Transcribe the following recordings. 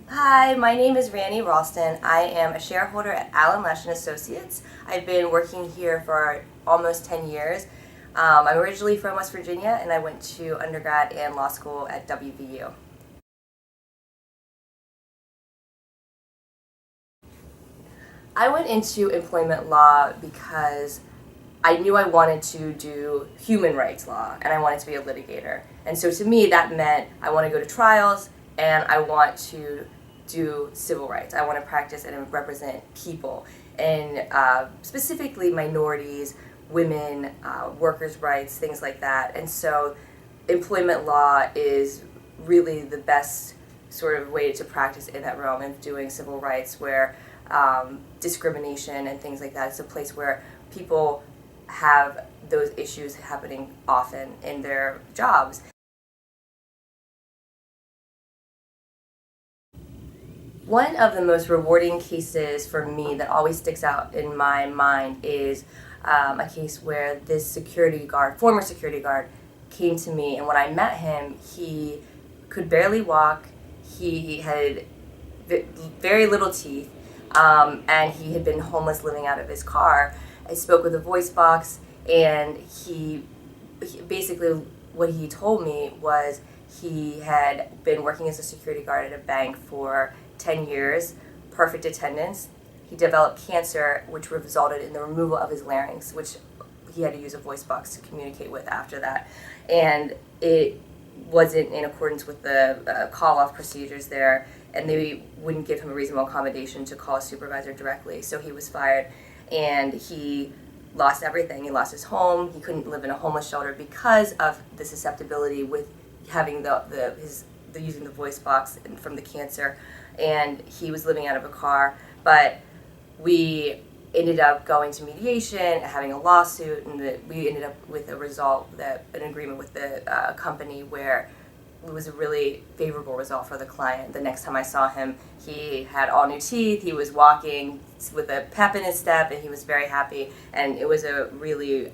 Hi, my name is Rani Rolston. I am a shareholder at Allen Lesh & Associates. I've been working here for almost 10 years. I'm originally from West Virginia, and I went to undergrad and law school at WVU. I went into employment law because I knew I wanted to do human rights law and I wanted to be a litigator. And so to me that meant I want to go to trials and I want to do civil rights. I want to practice and represent people and specifically minorities, women, workers' rights, things like that. And so employment law is really the best sort of way to practice in that realm of doing civil rights where discrimination and things like that. It's a place where people have those issues happening often in their jobs. One of the most rewarding cases for me that always sticks out in my mind is a case where this security guard, former security guard, came to me, and when I met him, he could barely walk, he had very little teeth, and he had been homeless living out of his car. I spoke with a voice box, and he basically what he told me was he had been working as a security guard at a bank for 10 years, perfect attendance. He developed cancer, which resulted in the removal of his larynx, which he had to use a voice box to communicate with after that. And it wasn't in accordance with the call-off procedures there, and they wouldn't give him a reasonable accommodation to call a supervisor directly, so he was fired, and he lost everything. He lost his home. He couldn't live in a homeless shelter because of the susceptibility with having using the voice box from the cancer, and he was living out of a car. But we ended up going to mediation, having a lawsuit, and we ended up with a result, an agreement with the company where it was a really favorable result for the client. The next time I saw him, he had all new teeth, he was walking with a pep in his step, and he was very happy, and it was a really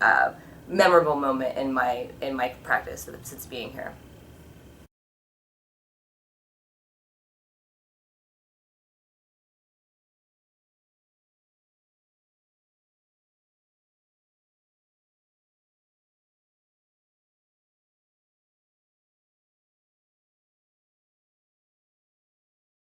memorable moment in my practice since being here.